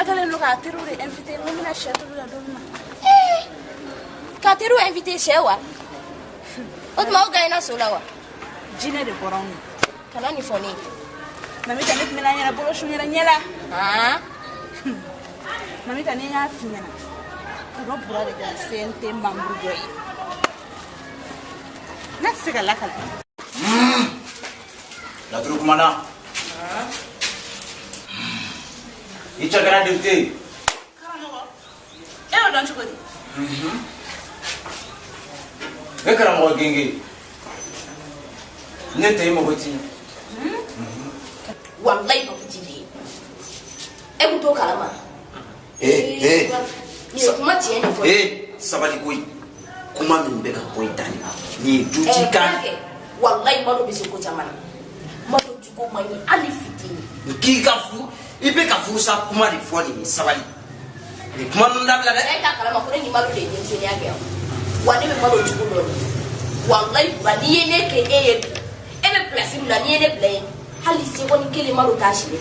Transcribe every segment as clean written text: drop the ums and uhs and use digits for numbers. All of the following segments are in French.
Nathalie lo ka tiru de invité mo na château la donna. Ka tiru invité chez wa. Ot ma ga ina sola wa. Jine de boron. Kana ni foni. Mami tanet mina nyala bolo shunyela nyela. Ah. Mami tanet ya finyana. Ko bura de ga sente mambru joy. Nasiga la kala. La turu kumana. Icha kana dipte. Ewa don chukodi. Ekara mo genge. Nete mo goti. Wallahi ba kutili. E ku to kalama. Ni kuma tiye ni fo. Sabali boy. Kuma min be ka boy tani. Ni duti kan. Wallahi mado bisu ko jamana. Mado jugo mani ali fitini. Ki ka fu, ibe ka fu sa kuma di fo ni sabali. Ni kuma nda bla E ka kalama ko ni mado de ni so ni age. Wani be mado jugo do. Wallahi ba ni yene ke e be place mu na ni yene play. Hali se woni kele mado tashi ne.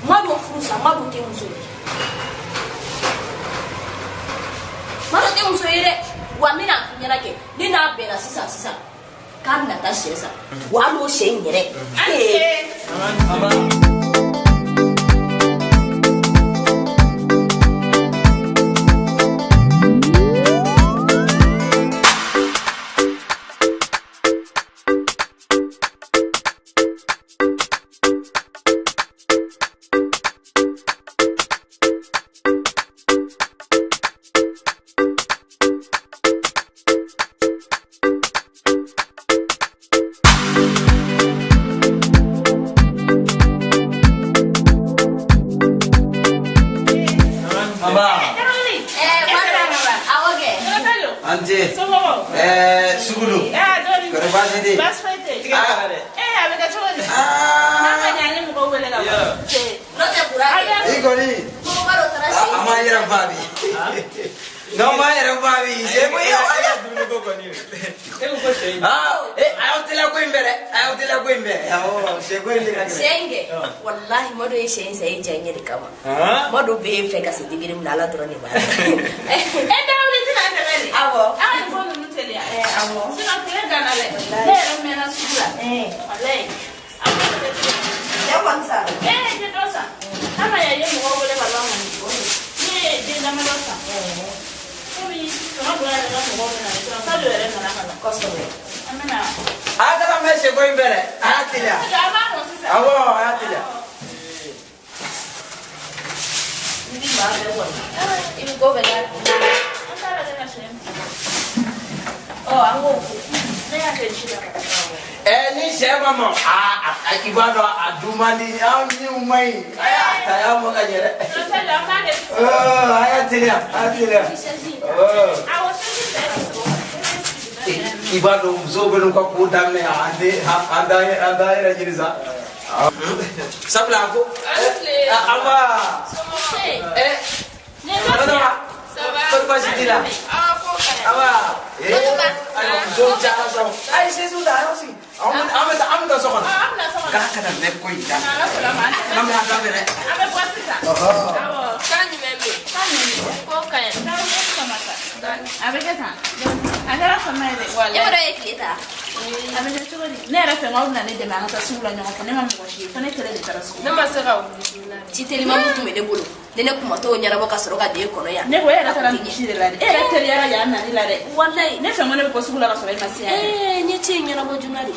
Mado furusa mado te muso. Mado te muso ire wa mina nyana ke ni na be na sisa kan na ta shesa wa lo she nyere Ante. Sugulu. Korobasi de. Basfete. Abega chukodi. Mama nyane mu ko wele ga. no te curare Igori. como baro tarashi Amaya Rafabi. No Maya Rafabi. Se mo yo aya dulu ko koni. Ayo tela ko imbere. Se ko imbere. shenge wallahi modo e shen sai janye de kama modo be fe ka se digiri mu ala drone ba Dawli tina ndele. abo Ai ko no tele. abo Sina kule ganale. Le ro mena sugula. Wallahi. ya wansa Je dosa. Kama ya yeye mu wole ba lwa mu. De na melosa. Komi kama bula na mu wole na. Sa do ere na na. kosowe Amena. Aga me se ko imbere. Atila. Ama no sisa. Awo atila. ndi ma be wona ibu go bela Antara de na shem. ango Ne ya te chira. Ni se mama. Ibado adumani amni umai. Aya mo kanyere. No tele ama de. Atila. Awo sisi. Ibado mzobenu kwa kudamne anda rajiriza. Sabla ko. Ama. Berbasitila. Awa. Ayo zoja so. Ai se sudah sih. Am ta sokon. Ka kana ne ko ita. Nam ha ka bere. Abe kwatisa. Awo. kanyi meme Ko kaya. Dawo samata. Abe keta. Agara samade wala. ya baro e kleta Abe keta ni. Ne ra fe ngawna ne de ma ngata sula nyoko ko ne ma mo shi. Ko ne tere de tarasu. ne ma se ka titeli mamu tume de bolo de ne kuma to nyara boka soroka de kono ya Ne ko era tara shi de la. Era tere yara ya na ni la de. wallahi Ne fe ngone ko sula ka sora masiya. nyeti nyara bo junari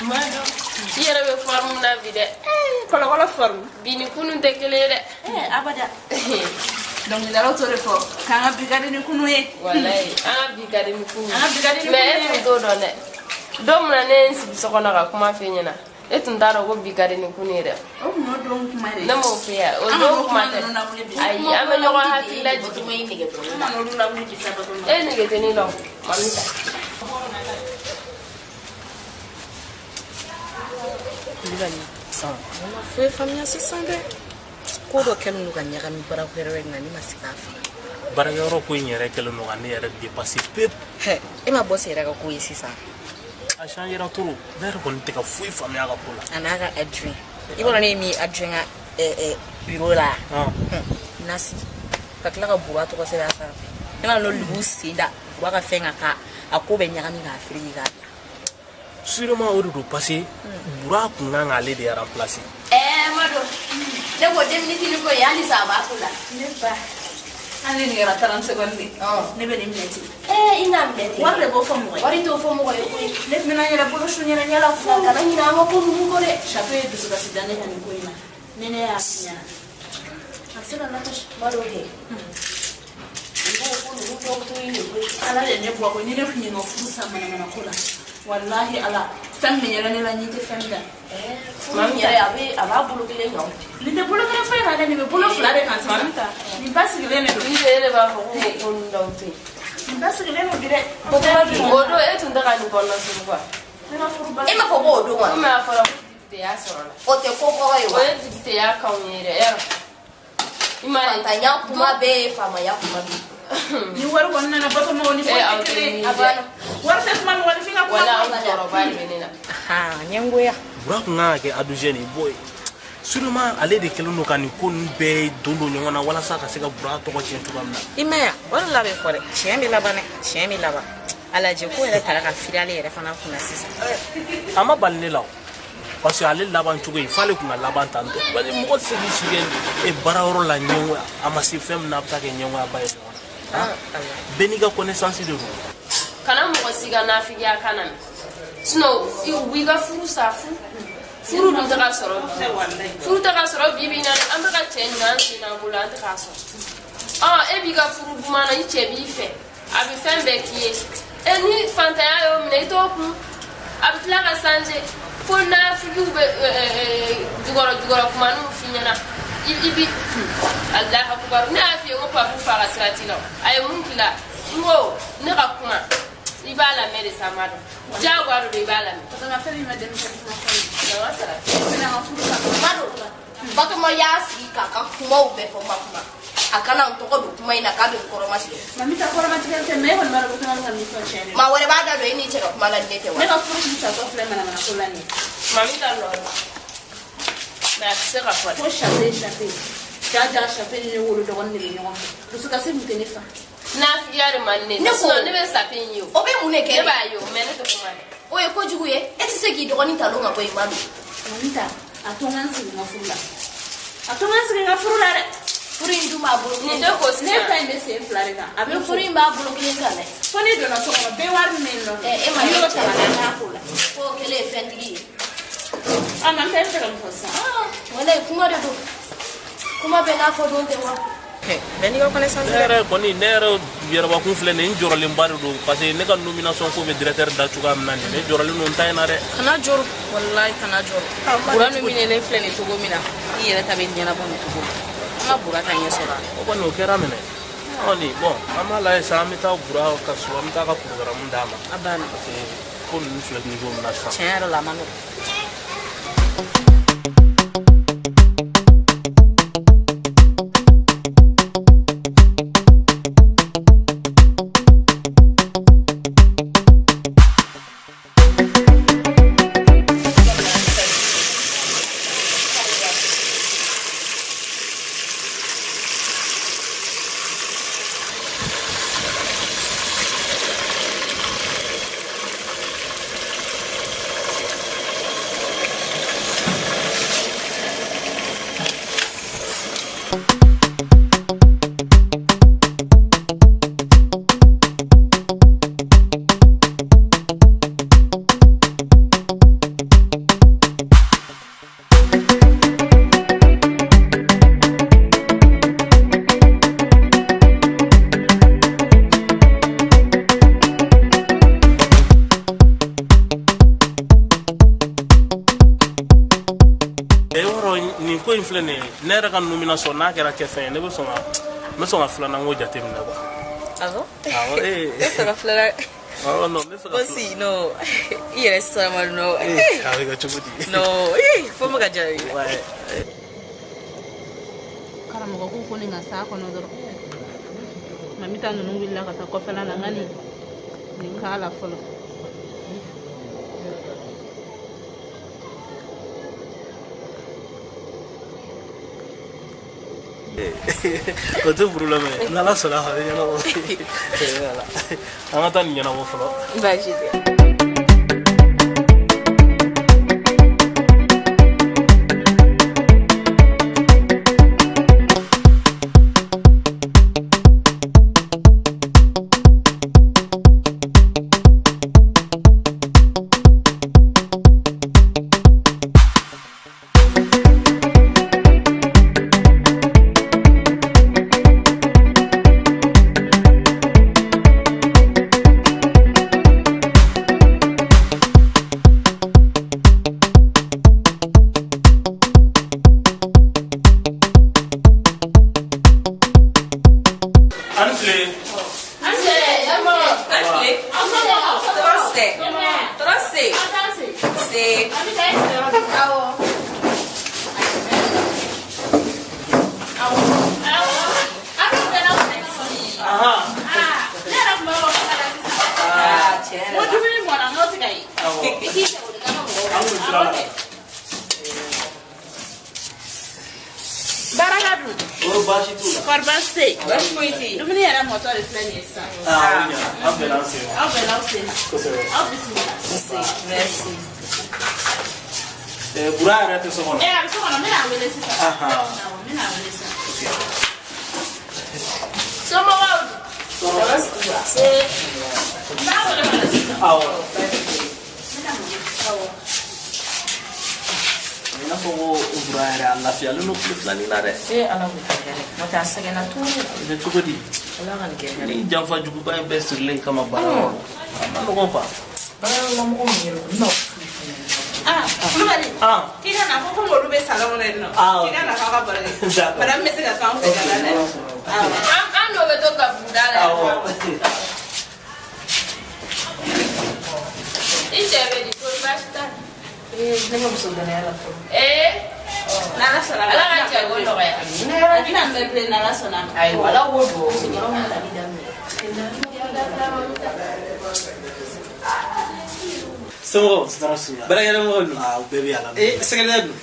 Mado, yere be forme na vide. Kolo form. Bini kunun te kele de. abada Donc il a l'autre fois. Quand on brigade ni kunu ye. Wallahi, bi kadi mi kunu. Brigade ni Mais e do do ne. Do mun ne nsi sokona ka kuma fe nyina. E tun taro go bi kadi ni kunu de. Oh no donc kuma re. Na mo fe ya. O do kuma te. Ai, ame no ha ti la ji. tuma ine ge bolo Na no la mu di sabato. E ne ge teni lo. Mamita. Foi família se sande. Kodo kenu ga nyaga mi bara kwere na ni masikafa. Bara yoro ko nyere kele no gane yere dépasser pep. He, ema boss era ga ko yisisa. A changer la turu. Ver kon te ka fui famille ga pola. Anaga adwin. Ibona ne mi adwin a bureau la. nasi ka tla ka bua to ka se ba sa ena lo lu sida wa ka fenga ka akobe nyaka mi ga Afrika sûrement o do passer bura kunga ngale de remplacer mado de ko dem ni tini ko yani sa ba kula ne ba ane ni ra 30 secondes ne be ni minute ina minute warre bo fo mo wari to fo mo ko ne mina nyala bolo shu nyala fu kana ni na mo ko ngo re chapeau de ce que c'est donné kan ko ina nene ya sinya asira na tash mado ke ala de ne bo ko ni ne funi no fu sa mana na kula wallahi ala fam mi yara ne la ni te fam da mami ya aba bulu kile no ni te bolo ka fa na ne be bolo fula de kan sa ni basi gele ne ni de ba ko ko ndawte ni basi gele no dire odo etunda ka ni kono su kwa na furu ba ma ko bo do wa ko ma fara te ya sorola o te ko ko yo o te ya ka unyere era imani tanya kuma be fama ya kuma bi ni war wonna na bato mo ni fo kele abana war ta kuma mo ni finga ko wala o toro ba ni benina nyengo ya bura kunga ke adu jeune boy sûrement aller de kelo no kan ko be dondo nyona wala sa ka se ka bura to ko chentu bamna imaya wala la be fore chemi la bane chemi la ba ala je ko era tara ka firale era fana kuna sisa ama balne law parce que aller laban tugo il fallait qu'on laban tanto bali mo ko se disigen e bararo la nyonwa ama se fem na pta ke nyonwa ba e beniga connaissance de ro kana mo siga na fiya kana sino i wiga furu safu furu dun ta soro furu ta soro bibi na amba ka tenna sina bula ta kaso e biga furu bumana i chebi fe abi fembe kiye eni fantaya yo mne to ku abi tla ka sanje fona figu be dugoro kumanu finyana ibi Allah akbar na fi ngo pa bu fara sirati law ay mun kila ngo ne ka kuma ibala mere samado jagwaro de ibala me to na feli ma de ni ko na wasara na ma furu ka mado bato mo ya si ka kuma ube fo makuma akana ntoko do kuma ina ka be koromati mami ta koromati ke me hon mara ko na mi ko chene ma wore ba da do ini che ka kuma la ndete wa ne ka furu ki sa ko fle mana mana ko lani mami ta lo na sera fa ko chape jaja chape ni wolo do wonni ni nyon to su ka se mutene fa na fiyare manne so ne be sapin yo obe mune ke ba yo mene to kuma o e ko juguye eti se ki do ni talo nga ko imadu mami ta atonga nsi nga furula re furi nduma bulu ni do ko ne ta inde se flare ka abe furi mba bulu kile kale foni do na so ko be war men no ma yo ta na kula ko kele fendigi man ta ta ko sa wala kuma de do kuma be na fo don te wa beni ko connaissance nere koni nere yera ba kun fle ne njoro le mbari do parce que ne ka nomination ko be directeur da tuga amna ne joro le non tayna re kana jor wallahi kana jor bura no mine le flene to go mina yera tabe nyana bon to go ma bura ta nyesora o ko no kera mene oni bon ama la sa mi ta bura ka so am ta ka programme ndama abana parce que ko ni fle niveau na sa chero la mano nere kan nomination na kera ke fe ne be so nga flana ngo jate mina ba alo eso ka flana no me so si no yere sama no ka ga chubudi no fo mo ga jari kara mo ko ni ngasa ko no do mamita no ngwilla ka ta ko fela na ngani ni kala folo o tɛ problème ye n'ala sɔnna a bɛ ɲɛnabɔ an ka taa nin ɲɛnabɔ fɔlɔ baasi tɛ Bura yɛrɛ tɛ so kɔnɔ. A bɛ so kɔnɔ, n bɛna wele sisan. N bɛna wele sisan. Somɔgɔw dun? N b'a wele wele sisan. Awɔ. Awɔ. I n'a fɔ ko Bura yɛrɛ a lafiyalen don tile filanin na dɛ. Ala k'o kɛ n'o tɛ a sɛgɛnna tuuru. I bɛ cogo di? Ala ka nin kɛ Ni janfa juguba in bɛɛ sirilen kama baara yɔrɔ la. A ma nɔgɔn quoi. baaralamɔgɔ min yɛrɛ olu Kulubali. K'i ka na fɔ ko olu bɛ salon kɔnɔ yen nɔ. K'i ka na fɔ aw ka baro kɛ. Madame bɛ se ka to an fɛ ka na dɛ. An n'o bɛ to ka buda la. I cɛ bɛ di ko baasi t'a la. ne ka muso danaya la fɔlɔ. N'ala sɔnna Ala ka cɛ ko nɔgɔya. A bɛna n bɛ bilen n'ala sɔnna. Ayiwa ala k'o don musokɔrɔba min tali daminɛ. Somɔgɔw sitara su la. Baarakɛla mɔgɔ dun? O bɛɛ bɛ ala. Secrétaire dun?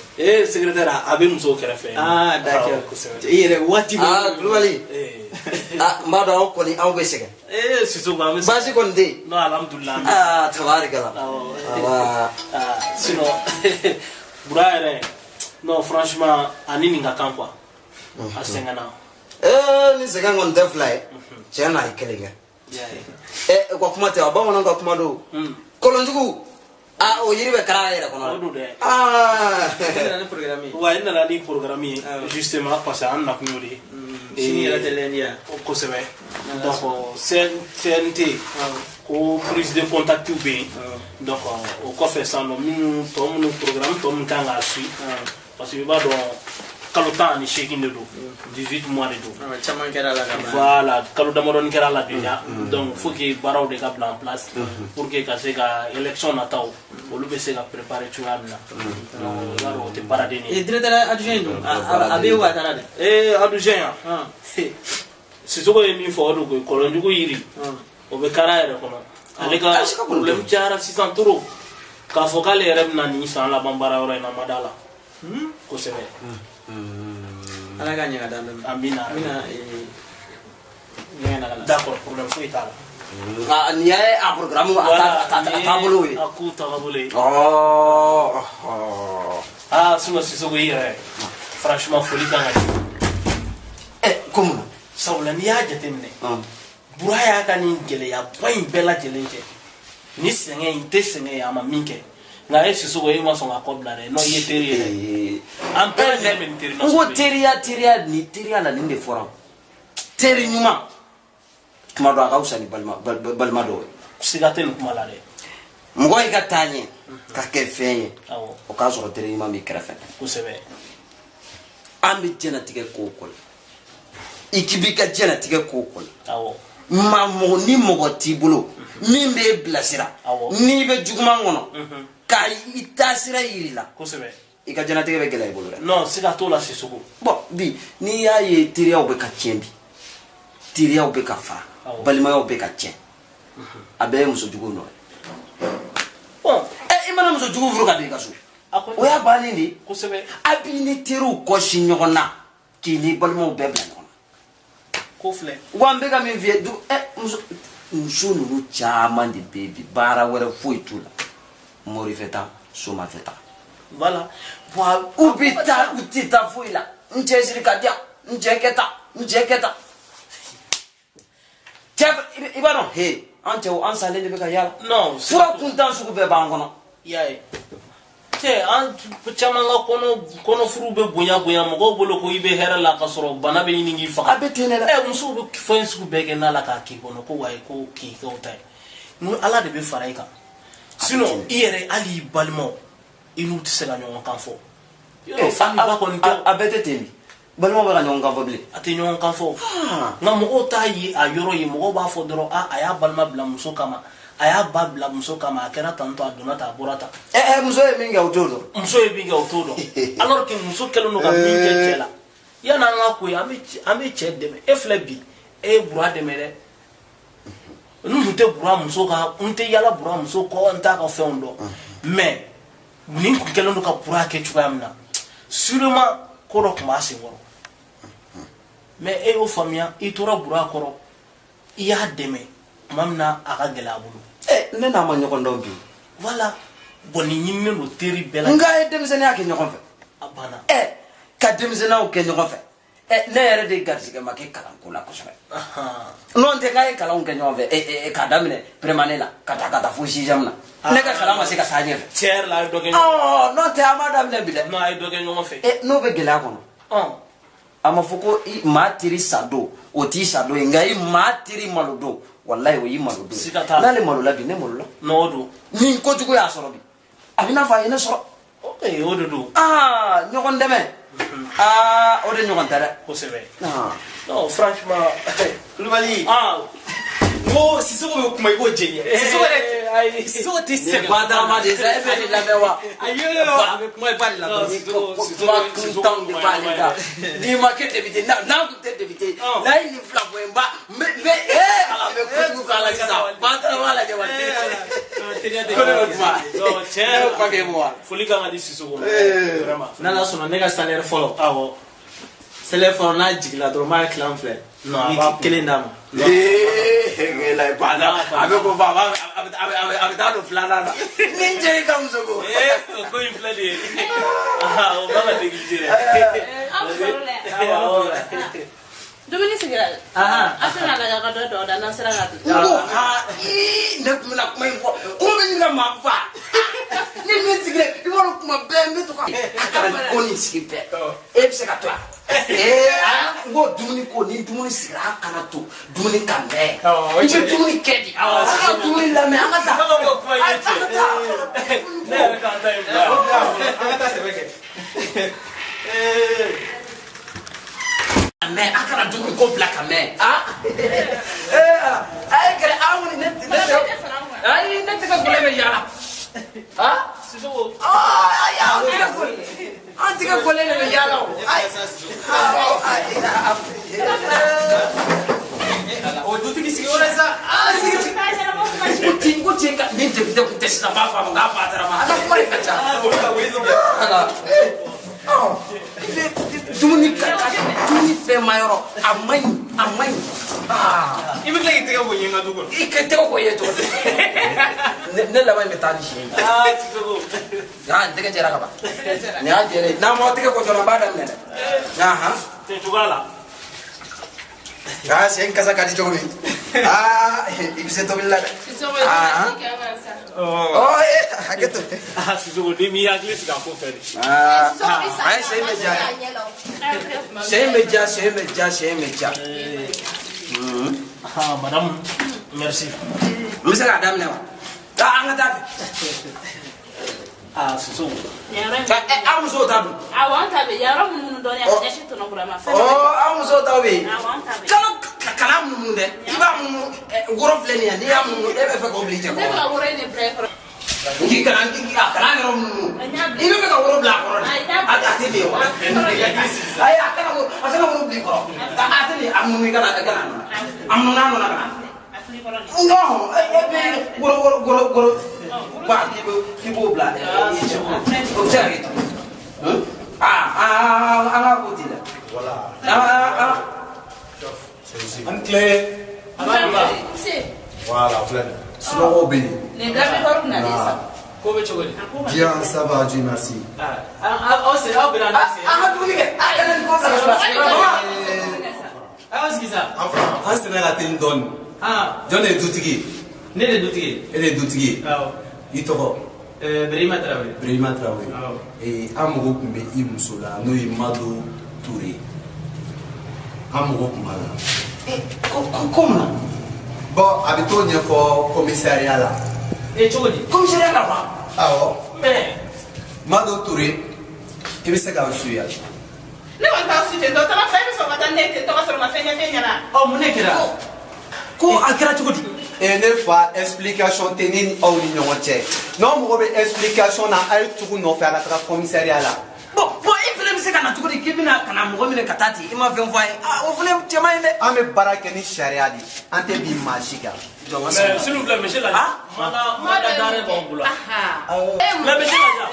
Secrétaire a bɛ musow kɛrɛfɛ. D'accord. Kosɛbɛ. I yɛrɛ waati bɛ. Kulubali. N b'a dɔn anw kɔni anw bɛ sɛgɛn. Siso ko an bɛ sɛgɛn. Baasi kɔni tɛ yen. Non alhamdulilah. Tabarikala. Awɔ. Sinon Bura yɛrɛ non franchement ani nin ka kan quoi. A sɛgɛnna. Ni sɛgɛn kɔni tɛ fila ye. Tiɲɛ na a ye kelen kɛ. Ka kuma tɛ wa bamananw ka kuma don. Kolonjugu. O yiri bɛ kara yɛrɛ kɔnɔ. O don dɛ. I nana ni programme ye. Wa i nana ni programme ye justement parce que an nakun y'o de ye. Sini yɛrɛ tɛ lundi ya. Kosɛbɛ. Donc CNT ko prise de contact bɛ yen. Donc o kɔfɛ sisan nɔ minnu tɔ minnu programme tɔ min kan k'a suit parce que i b'a dɔn kalo 18 de don 18 mois de don. Caman kɛra la ka ban. Voilà kalo damadɔni kɛra la déjà. Donc faut que baaraw de ka bila en place pour que ka se ka élection nataw olu bɛ se ka préparer cogoya min na. Donc i b'a dɔn o tɛ baaraden ye. Directeur adjoint dun? A bɛ yen wa a taara de? Adjoint yan. Sisoko ye min fɔ o de ko Kolonjugu yiri o bɛ kara yɛrɛ kɔnɔ. Ale ka problème cayara sisan trop k'a fɔ k'ale yɛrɛ bɛna nin san laban baara yɔrɔ in na ma d'a la. Kosɛbɛ. Ala ka ɲɛ ka d'an bɛɛ ma. Amina. D'accord problème foyi t'a la. Nin ye a programme a taabolo ye. A ko taabolo ye. Sinon Sisoko i yɛrɛ franchement foli kan ka di. Ko mun na? Sabula n'i y'a jateminɛ Bura y'a ka nin gɛlɛyaba in bɛɛ lajɛlen kɛ ni sɛgɛn in tɛ sɛgɛn ye a ma min kɛ nka e Sisoko e ma sɔn ka kɔ bila dɛ non i ye teri ye dɛ an bɛɛ lajɛlen bɛ nin teri nasugu n ko teriya ni teriya la nin de fɔra teri ɲuman tuma dɔ a ka fisa ni balima dɔw ye. siga tɛ nin kuma la dɛ. mɔgɔ y'i ka taa ɲɛ ka kɛ fɛn ye awɔ o k'a sɔrɔ teri ɲuman b'i kɛrɛfɛ. kosɛbɛ. an bɛ diɲɛlatigɛ ko o ko la i k'i b'i ka diɲɛlatigɛ ko o ko la. awɔ. ni mɔgɔ t'i bolo min b'e bilasira n'i bɛ juguman kɔnɔ ka i taasira yiri la kosɛbɛ i ka diɲɛlatigɛ bɛ gɛlɛya i bolo dɛ. non siga t'o la Sisoko. bon bi n'i y'a ye teriyaw bɛ ka tiɲɛ bi teriyaw bɛ ka fara balimayaw bɛ ka tiɲɛ a bɛɛ ye musojuguw nɔ ye. bon i mana musojugu furu ka don i ka so o y'a bannen de ye. kosɛbɛ. a b'i ni teriw kɔsi ɲɔgɔn na k'i ni balimaw bɛɛ bila ɲɔgɔn na ko filɛ wa n bɛ ka min f'i ye muso ninnu caman de bɛ yen bi baara wɛrɛ foyi t'u la morifɛ ta somafɛ ta voilà u bɛ taa u tɛ taa foyi la n cɛsiri ka di yan n cɛ kɛ tan n cɛ kɛ tan cɛ i b'a dɔn he an cɛw an salen de bɛ ka yaala non fura kuntan sugu bɛɛ b'an kɔnɔ y'a ye cɛ an caman ka kɔnɔ furu bɛ bonya mɔgɔw bolo ko i bɛ hɛrɛ la ka sɔrɔ bana bɛ ɲini k'i faga a bɛ ten de la musow bɛ fɛn sugu bɛɛ kɛ n'ala k'a k'i kɔnɔ ko wayi ko k'i kɛ o ta ye n'o ala de bɛ fara i kan sinon i yɛrɛ hali i balimaw i n'u tɛ se ka ɲɔgɔn kan fɔ a bɛɛ tɛ ten de balimaw bɛ ka ɲɔgɔn kan fɔ bilen a tɛ ɲɔgɔn kan fɔ nka mɔgɔw t'a ye a yɔrɔ ye mɔgɔw b'a fɔ dɔrɔn a y'a balima bila muso kama a y'a ba bila muso kama a kɛra tantɔ a donna tan a bɔra tan muso ye min kɛ o t'o dɔn muso ye min kɛ o t'o dɔn alors que muso kɛlen don ka min kɛ cɛ la yanni an ka ko ye an bɛ cɛ dɛmɛ e filɛ bi e ye bura dɛmɛ dɛ n tɛ bura muso kan n tɛ yala bura muso kɔ n t'a ka fɛnw dɔn mais nin kun kɛlen don ka bura kɛ cogoya min na sûrement ko dɔ tun b'a sen kɔrɔ mais e y'o faamuya i tora bura kɔrɔ i y'a dɛmɛ tuma min na a ka gɛlɛ a bolo ne n'a ma ɲɔgɔn dɔn bi voilà bon nin ɲininen don teri bɛɛ la nka a ye denmisɛnninya kɛ ɲɔgɔn fɛ a banna ka denmisɛnninyaw kɛ ɲɔgɔn fɛ ne yɛrɛ de garijɛgɛ ma kɛ kalanko la kosɛbɛ n'o tɛ k'a ye kalanw kɛ ɲɔgɔn fɛ k'a daminɛ prémané la ka taa fo sixième na ne ka kalan ma se ka taa ɲɛfɛ tiɲɛ yɛrɛ la a ye dɔ kɛ ɲɔgɔn n'o tɛ a m'a daminɛ bi dɛ non a ye dɔ kɛ ɲɔgɔn fɛ n'o bɛ gɛlɛya kɔnɔ a ma fɔ ko maa teri sa don o t'i sa don ye nka i maa teri malo don walayi o y'i malo don n'ale malola bi ne malola n'o don ni kojugu y'a sɔrɔ bi a bɛ n'a fɔ a ye ne sɔrɔ o de don ɲɔgɔn dɛmɛ o de ɲɔgɔn tɛ dɛ kosɛbɛ non franchement Kulubali ko Sisoko bɛ kuma i b'o jɛɲɛ Sisoko tɛ sɛgɛn badama de sa e bɛ nin lamɛn wa a bɛ kuma i b'a de lamɛn kuma kuntanw de b'ale da n'i ma kɛ député n'an tun tɛ député n'a ye nin fila fɔ n ba n bɛ ala bɛ kojugu k'a la sisan badama lajɛ wa ko ne bɛ kuma tiɲɛ ne bɛ kuma kɛ wa foli kan ka di Sisoko ma vraiment n'ala sɔnna ne ka salaire fɔlɔ salaire fɔlɔ n'a jigila dɔrɔn n b'a tilan filɛ ni kelen d'a ma a bɛ ko fa a bɛ taa don filanan na ni n cɛ i ka muso ko ko in filɛ nin ye o man ka négligé dɛ dumuni sigira a tɛna lajɛ ka dɔ dɔn da n'an sera ka dun ne tun bɛna kuma in fɔ ko n bɛ ɲini ka maa fa ni min sigilen i b'a dɔn kuma bɛɛ n bɛ to ka a kana ko nin sigi bɛɛ e bɛ se ka to yan n ko dumuni ko ni dumuni sigira a kana to dumuni ka mɛn i bɛ dumuni kɛ di a ka dumuni lamɛn an ka taa ne yɛrɛ k'an ta in bila an ka taa sɛbɛ kɛ mɛ a kana dumuni ko bila ka mɛn a ye kɛlɛ an kɔni ne tɛ ka gɔlɛ bɛ yaala Sisoko an tɛ ka gɔlɛ de bɛ yaala o dutigi sigi o la sa ko tiɲɛ ka nin député kun tɛ sisan n b'a fɔ a ma k'a batara ma a ka kuma de ka ca dumuni fɛn ma yɔrɔ a man ɲi i bɛ tila k'i tɛgɛ ko yen n ka du kɔnɔ i ka tɛgɛ ko ye cogo ne laban bɛ taa ni siɲɛ Sisoko n tɛgɛ jɛra ka ban nin y'a jɛra n'a ma tɛgɛ ko dɔrɔn n b'a daminɛ dɛ tɛ cogoya la sen kasa ka di cogo min i bɛ se tobili la dɛ hakɛ to Sisoko ni m'i hakili sigi a ko fɛ de a ye sen bɛ ja sen bɛ ja madame merci n bɛ se k'a daminɛ wa an ka taa fɛ Sisoko aw musow ta dun awɔ an ta bɛ yen yɔrɔ minnu dɔnnen a ɲɛsin tɔnɔ burama fɛn aw musow ta bɛ yen awɔ an ta bɛ yen kalo kalan munnu dɛ i b'a munnu woro filɛ nin ye n'i y'a munnu e bɛ fɛ k'o bila i cɛ ne bɛ kɔrɔ ka woro in de bila i kɔrɔ k'i kalan yɔrɔ munnu i bɛ fɛ ka woro bila a kɔrɔ de a tɛ nin ye wa ayi a kana woro bila i kɔrɔ a tɛ nin a munnu i kana a munnu n'a nɔnɔ kana non e bɛ woro ba k'i b'o bila i cɛ kɔrɔ o bɛ se ka kɛ an ka ko ten dɛ Clé. Voilà, plein. Slow Obi. Bien, ça va, Dieu merci. Enfin, c'est la télé donne. Donne les doutigi. Et les doutigi. Il te voit. Brima Traoré. Et Amogo Kumbe Imusola, nous Imado Touré. Amogo Kumala. Comment? Bon, habitons une fois commissariat là. Et tu dis, commissariat là-bas. Ah oh. Mais, Mado Touré, il veut se faire suivre. Ne va pas suivre, donc on a fait ça, on va t'en être, on va sur ma fenêtre là. Oh, mon écran. Quoi, à quel âge tu dis? Et ne fa explication tenir au union entière. Non, moi j'ai explication na ay tout non faire la commissariat là. Bon, il fallait me dire que tu dis que tu as un moment de katati, il m'a fait envoyer. Ah, on voulait me dire mais ame baraka ni sharia di. Ante bi mashika. Mais s'il vous plaît, monsieur là. Mandat d'arrêt bon boulot. Mais monsieur là.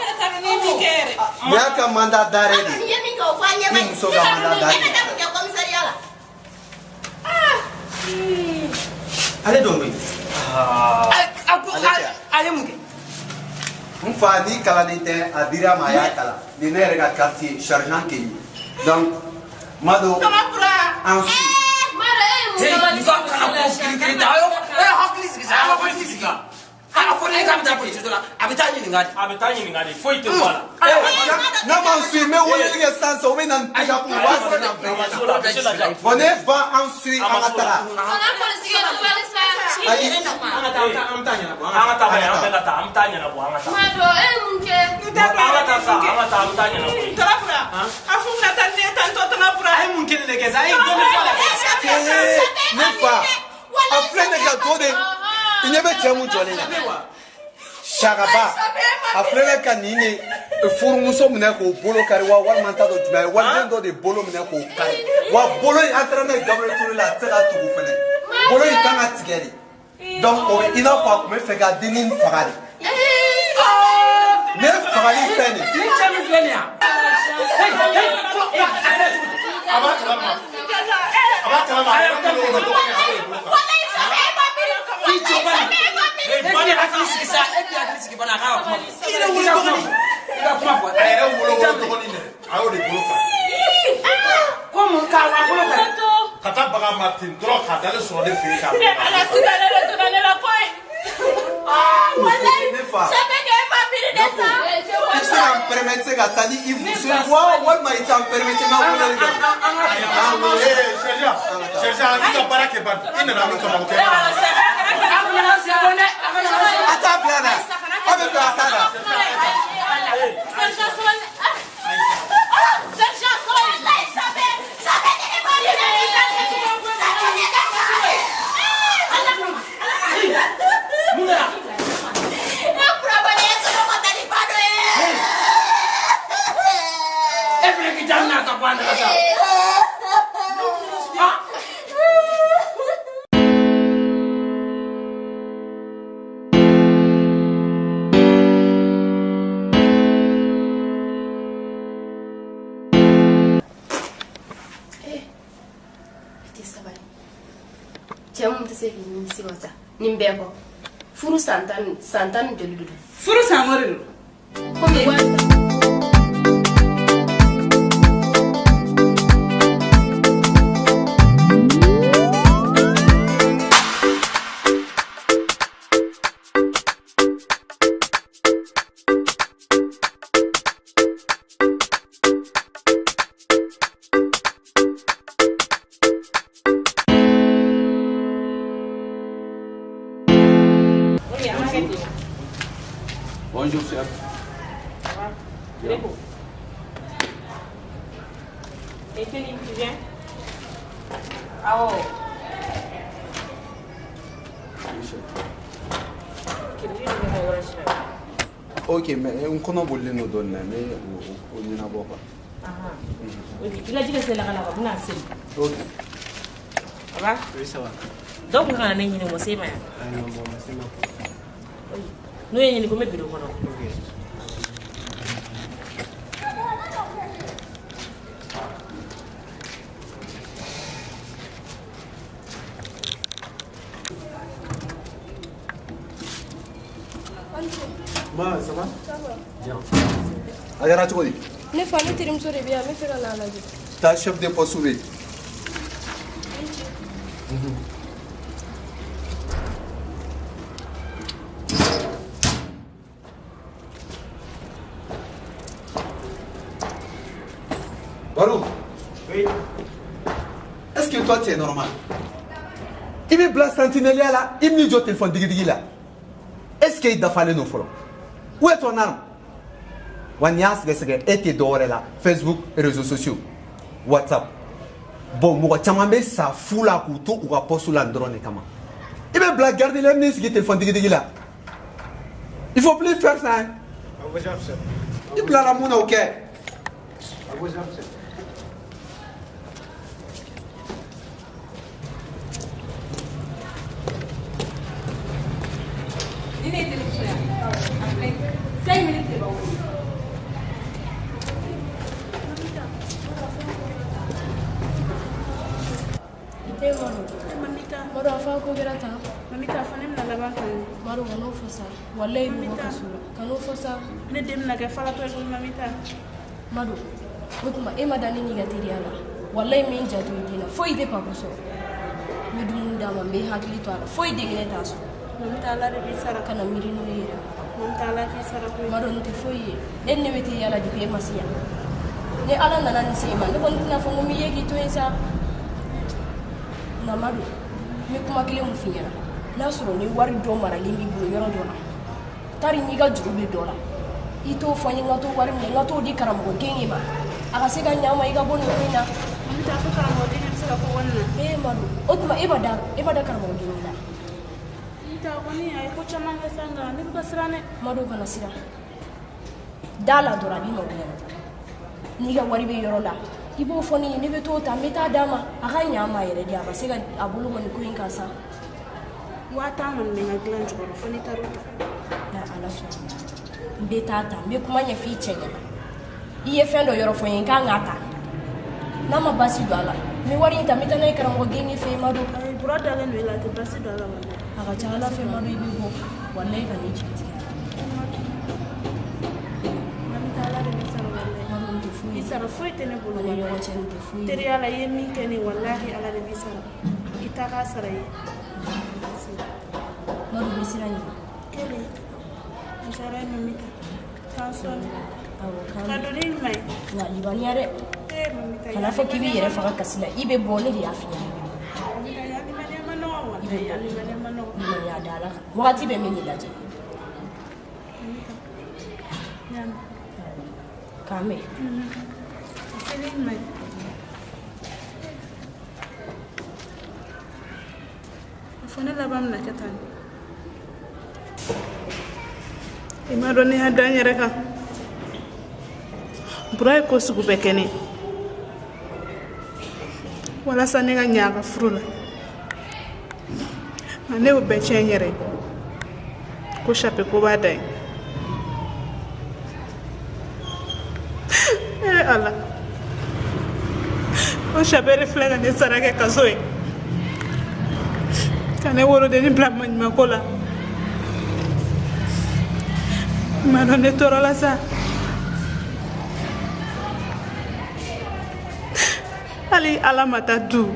Ya ka mandat d'arrêt di. Ni muso ka mandat d'arrêt. allez donc. Allez mon gars. Mfa ni kala ni te adira ma ya kala. Ni ne rega quartier chargeant ke. Donc Mado. Ensuite il n'y avait pas de jolé là. Chagaba, après la canine, fourmuso menako, bolo carwa, one mantado, one do de bolo menako, wa bolo entraîné gabriel tout la terre tout vous faites. Bolo est en attigari. Donc, il n'a pas me fait garder une farade. Ne farade fini. Nimbeko. Furu santan joli. Furu samori. Bonjour chef. Bien. Et tu viens? Ah oh. Ok, mais on connaît pas les noms d'honneur, mais on n'a pas. Oui, tu l'as dit que c'est la galère, on a assez. Ok. Ça va? Oui, ça va. Donc, on a un énième aussi, mais. Non, bon, c'est bon. Nous, il y a une comédie de Ronan. Agara Chokodi. Ne fa ne tirim so de biya me fera la laji. Ta chef de poste ouvrier. Barou. Oui. Est-ce que toi tu es normal? Il me place sentinelle là, il me dit au téléphone digi là. Est-ce qu'il a fallu nous follow? Où est ton arme? Wanyas gesege ete dore là, Facebook, réseaux sociaux, WhatsApp. Bon, moi chamambe sa fula kuto ou a postu la drone kama. Il me blague garder les ministres qui téléphone digi là. Il faut plus faire ça. Il blague la mouna ok. Maro afa ko gerata Mamita fanem na laban kan. maro wono fosa wallahi mo kasula kanu fosa Ne dem na ga fala to ko mamita. maro mutuma e madani ni gatiri ala wallahi min jatu dina foi de paposo mi dum dama be hakili to ala foi de ngene taso Mamita la de bisara kana mirino yera Mamita la fi sara ko. maro nte foi en ne meti yala di pe masiya ne ala nana ni sema ne kon tina fo mi yegi to ensa na maro mi kuma kile mu finyana na soro ni wari do mara limbi bulu yoro do la tari ni ga juru be do la ito fanyi ngato wari mi ngato di karamo gengi ma aga sega nyama iga bonu ina Mamita ko karamo de nem sara ko wonna. e maro otuma ibada karamo gengi la Ita ko ni ay ko chama ga sanga ni ko srane. maro kana sira dala dora bi mo biya ni ga wari be yoro la ibo foni ni be to ta meta dama aga nyama yere dia ba sega abulu mo ni ko in kasa Wata man me ngaglan joro fani taruta. na ala so mbe tata mbe kuma nya fi chenya iye fendo yoro fo yin kan ata na ma basi do ala mi wari ta meta na karam go geni fe madu Ay brother len wela te basi dala wala. aga chala fe madu ibi go wallahi kan ni chiti Mamita la de bisara wala. madu ndu fu Bisara foi tene bulu. ni yo chen ndu fu Teri ala yemi kene wallahi ala de bisara. Ita ka sara yi. madu be sira ni Kele. Bisara mamita. Kanson. awo kan Kadori mai. na libani yare Mamita. kana fo kibi yere fa kasila ibe boni di afiya Mamita ya ni mane mano wala. Ya ni mane mano. ni ya dala wakati be mini daje Nyam. kame Selin mai. Fona labam na katan. Ima doni hadanya reka. Burai ko sugu bekene. Wala sane ga nyaga frula. Ane u bechenyere. Ko shape ko badai. Allah. O shape reflega ne sarake kazoe. Kane woro de ni blam man makola. Mano ne torola sa. Ali ala mata du.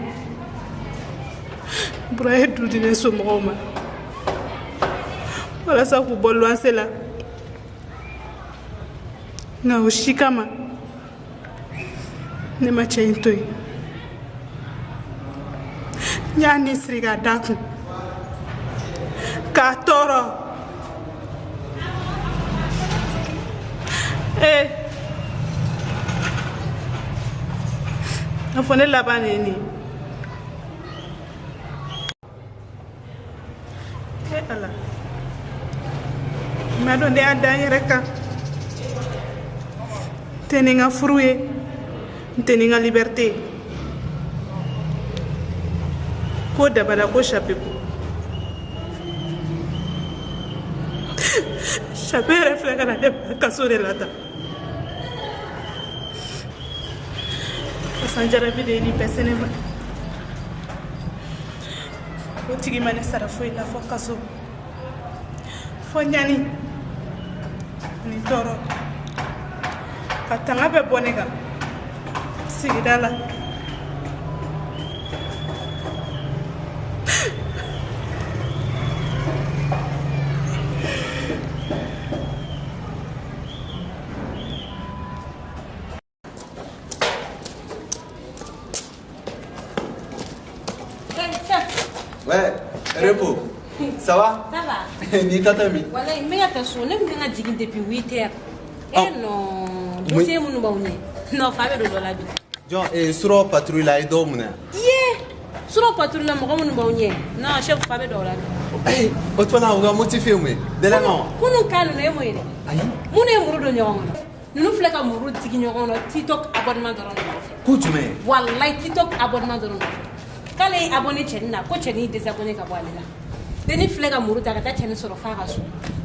Brahe du dine so moma. Wala sa ku bolu asela. Na ushikama. Ne ma chentoi. Nyani sriga daku. Ka toro. Afone labane ni. Ala. Mado de adanya reka. Teninga fruye. Teninga liberté. Ko dabala ko chapeau. Chapeau reflega na de kasore lata. Sanjara bide ni pesene ba. O tigi mane sara foi la fo kaso. Fo nyani. Ni toro. ka tanga bɛ bɔ ne kan sigida la. Ouais, Repos, ça va? Ça va. Ni tata mi. Voilà, mais attention, ne me gana jigin depuis 8h. Eh non, dossier mon baouni. Non, femme de la vie. John, et sur patrouille là, il dort mon. Yeah. Sur patrouille là, mon baouni. Non, chef femme de la vie. Eh, autre fois on va motiver moi. De la non. Kono kanu ne moyele. Ayi. Mon e muru do nyongo. Nous fleka muru tigi nyongo TikTok abonnement doron. Ko jume. Wallahi TikTok abonnement doron. Kale abonné chenna ko cheni désabonné ka boalela. Deni fleka muru ta kata cheni soro fa gasu.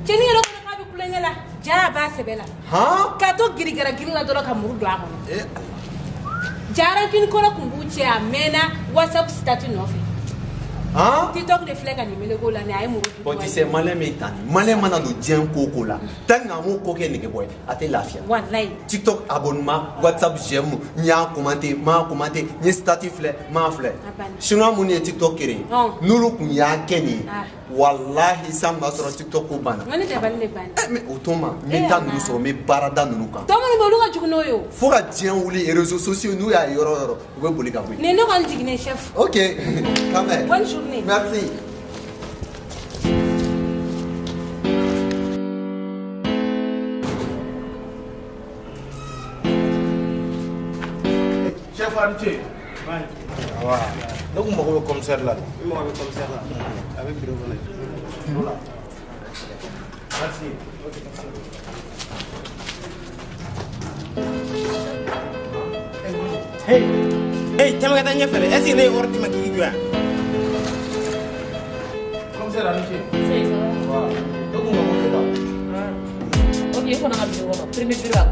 Cheni ro ko ka bi kulengela. Ja ba sebela. Ha? Ka to girigara girila dolo ka muru do amono. Jara kin kora kumbuche amena WhatsApp statut no fi. Hein? TikTok de fleka ni mele ko la ni ay muru. Bon, tu sais, malin mais tani. Malin mana do dien koko là. Tanga mo koke nege boy. Ate lafia. Wallahi. TikTok abonnement, WhatsApp j'aime, nya commenter, ma commenter, ni statut flè, ma flè. Chinois mon TikTok kéré. Nous le kunya keni. Wallahi sam na sur TikTok ko bana. Mani te balé bana. Mais autrement, mais tan nous so me barada nous kan. Tomo ni boluga jugno yo. Faut ka dien wuli les réseaux sociaux nous ya yoro yoro. Vous pouvez ka ne no kan jigne chef. OK. Quand même. Bonne journée. Merci. Chef Arché. Voilà. Donc, on va comme ça là. On va comme ça là. Avec le volet. Merci. Hey, hey, tu m'as gagné faire. Est-ce qu'il est hors de ma qui joue? Comme ça, Arché. C'est ça. Voilà. Donc, on va comme ça. Ok, il faut qu'on a un bureau. Premier bureau.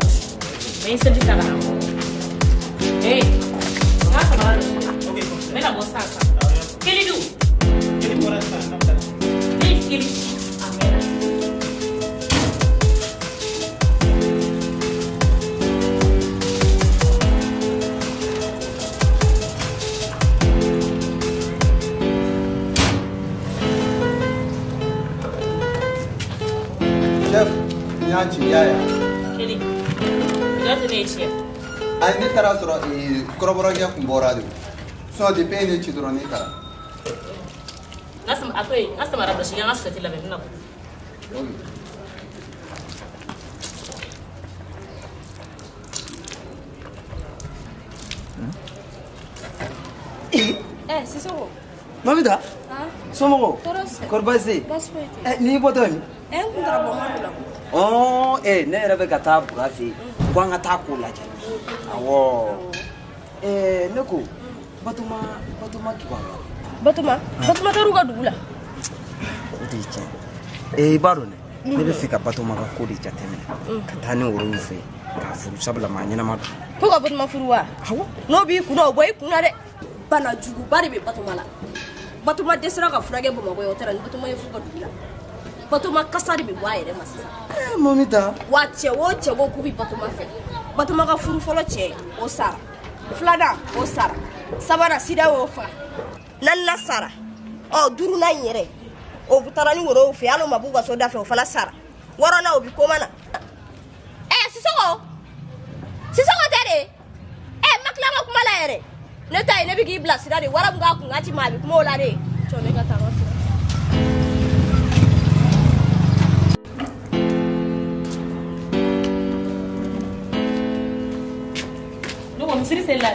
Mais il s'agit de la hey, ça va. Ok, mais la bossa ça. Quel est d'où? Quel est pour l'instant? Quel est Chef, nyachi yaya. Quel est? Il a donné chef. Ai ne tara sura koroboro ya kumbora de. So de pene ci drone kara. Nasam après, nasam arab shi nga sati la benna. Eh, c'est ça. Mamida? Hein? Somo. Korbasi. Ni botomi. Eh, on dra bon mal. Oh, ne rebe kata burafi. Kwa ngata kula je. Awo. Neko. Batuma kibanga. Batuma taruga dula. Odiche. Baro ne. Ne be fika Batuma ka kodi jateme. Katani woro ufe. Ka furu sabla manyana ma. Ko ka Batuma furuwa. No bi kuno boy kuna de. Bana jugu bari be Batuma la. Batuma desira ka furage bo maboy otera ni Batuma yefuka dula. Batuma kasari be wa yere masisa. Momita. Wache wo kubi Batuma fe. Batuma ka furu folo che o sara. Flada o sara. Sabara sida wo fa. Nanna sara. Oh duru na nyere. O butarani woro fe alo mabuga soda fe o fala sara. Woro na obi komana. Sisoko. Sisoko tare. Makla ko kumala yere. Neta ine bigi bla sida de wara mga ku ngati mabi kuma ola de. Chone ka tawo sira. No, misiri c'est là.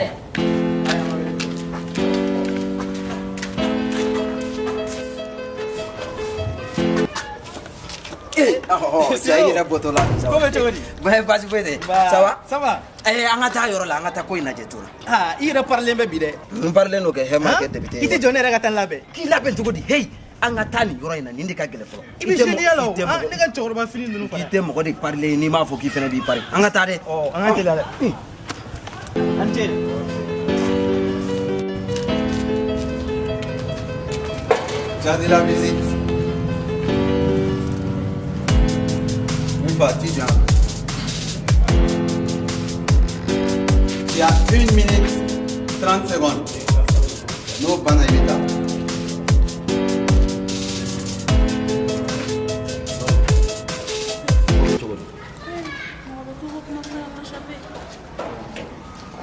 Ça y est, boto là. Comment tu dis? Bah, pas de ça va? Ça va? Angata yoro la, angata ko ina jetura. Ah, il reparle bien bide. On parle no ke hema ke debite. Ite jone raga tan labe. Ki labe to godi. Hey, angata ni yoro ina nindi ka gele folo. Ibi jeni yalo. Ah, ne kan choro ba fini nunu fara. Ite mo godi parle ni ma fo ki fene bi pare. Angata de. Oh, angata la. Ante. J'ai la visite. Fatigue. y a 1 minute 30 secondes. No bana ibita.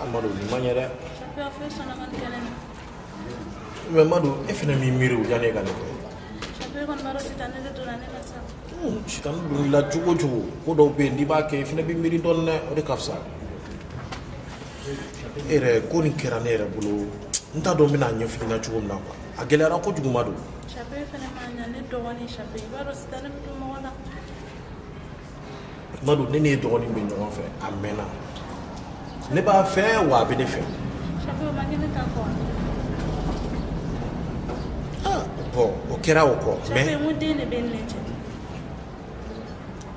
Amadou ni manière. Mais Amadou, e fina mi miru jane kan ko. Sitan dun la jugo jugo ko do be ndi ba ke fina bi miri don ne o de kafsa. Ere ko ni keranere bulu nta do mina nyo fina jugo na ko. A gelera ko jugo Amadou. Chape fina manya ne do woni chape baro sitan bi mo wala. Amadou ne ne do woni be nyon fe amena. Ne ba fe wa be ne fe. Chape o manya ne ta ko. Bon, o kera o ko mais chape mo de ne be ne che.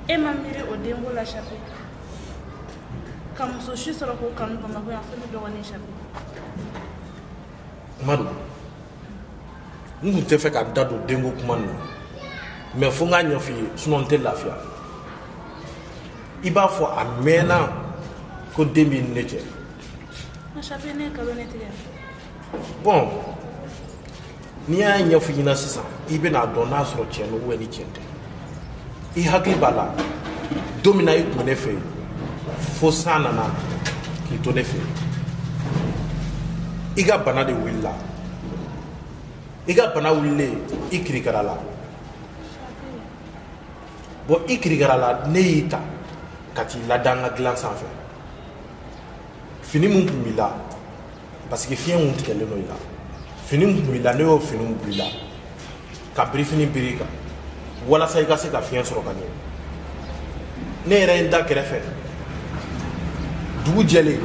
E mamire o dengo la chape. Kam so shi soro ko kan ba ma ko afa do woni chape. Amadou. Nous te fait ka dado dengo kuma no. Mais fo nga nyofi sunon te lafia. Iba fo amena ko demi neche. Ma chape ne ka lo ne te. Bon. Ni ya nyofi na sisa. Ibe na dona soro cheno we ni chente. I hakli bala. Domina yi ko ne fe. Fo sana na ki to ne fe. Iga bana de willa. Iga bana wille ikri karala. Bon ikri karala neita kati la danga glan sans fait. Fini mun kumila parce que fien mun tikele no ila. Fini mun kumila ne o fini mun kumila. Ka briefing birika. Wala sa iga se ka fien soro kanye. Ne re nda kerefe. Dugu jele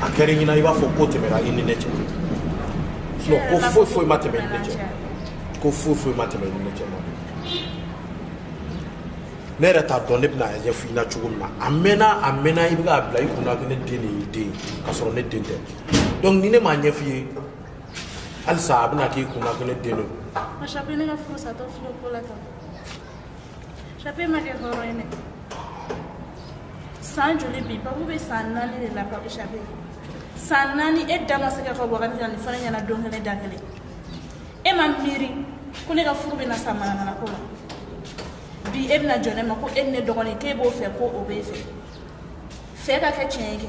a kere nyina iba fo ko temera ini neche. No, ko foi mateme neche. Ko foi mateme neche. Ne re ta donne bna ya fina chugumna. Amena iba bla ikuna ke ne deni ide ka soro ne dente. Donc ni ne ma nyefi al saab na ke kuna ke ne deno. Ma chape ne ka fu sa to flo ko la ta. Chape ma ke horo ene. San joli bi ba be san nani de la pa chape. San nani e dama se ka ko bogani ni fana nyana don ne dangale. E ma miri ko ne ka fu be na samana na ko. Bi ebna jone ma ko enne dogoni ke bo fe ko obe fe ka ke chenge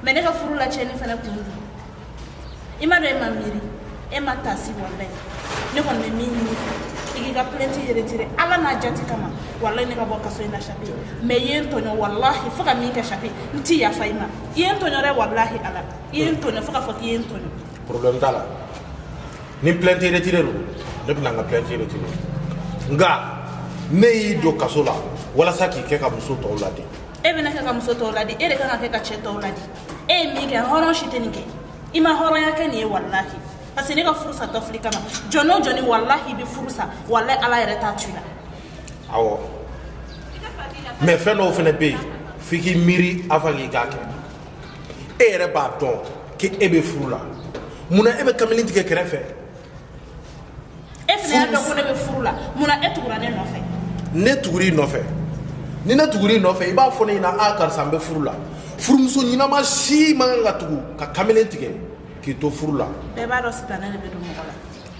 mene ka furu la chene fana kundu ima do ma miri e ma tasi wallahi ne kon me mini igi ga plenti retire ala na jati kama wallahi ne ka boka so ina shapi me yen tonyo wallahi faka mi ka shapi nti ya faima yen tonyo re wallahi ala yen tonyo faka faki yen tonyo problème dala ni plenti retire ro ne bna nga plenti retire nga ne yi do kasola wala saki ke ka muso to ladi e bena ka muso to ladi e de ka ke ka che to ladi e mi ke horon shiteni ke ima horon ya ke ni wallahi parce ne ka fursa to afrika ma joni wallahi bi fursa wallahi ala yere ta tuna awo mais feno fene be fiki miri avangi gake e re ba don ke ebe furula muna ebe kamilinti ke krefe e fene do ko ne be furula muna etugura ne no fe ne tuguri no fe ni ne tuguri no fe iba fone ina akar sambe furula furumso nyina ma si manga tugu ka kamilinti ke ki to furula be ba do sitane be do mo wala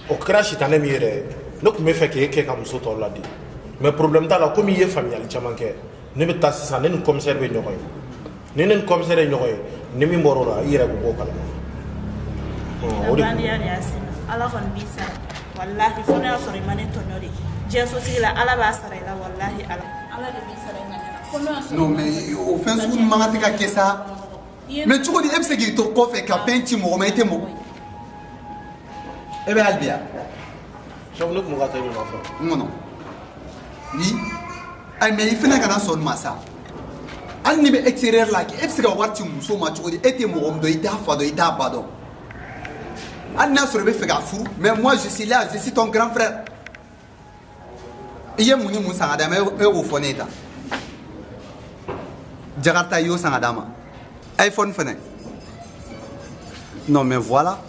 o crash tane mi re no ko me fe ke ka muso to ladi mais problème ta la comme il est familial chamanke ne be tassi sa ne commissaire be nyokoy ne commissaire nyokoy ne mi morora ire ko bokala o de ala kon bisa wallahi fone asore mane tonyori jeso sila ala ba sare la wallahi ala de bisa ngana non mais au fin sous mangati ka kessa mais tu connais ebse ki to ko fe ka penti mo mete mo ebe albia jomno mo gata ni mafa non ni ay mais il fina kana son masa al ni be extérieur la ki ebse ka warti muso ma tu connais ete mo do ita fa do ita bado Anna sur le fait fou, mais moi je suis là, je suis ton grand frère. Il y a mon nom Sangadama et au Foneta. Jakarta yo Sangadama. iPhone Fene. Non mais voilà.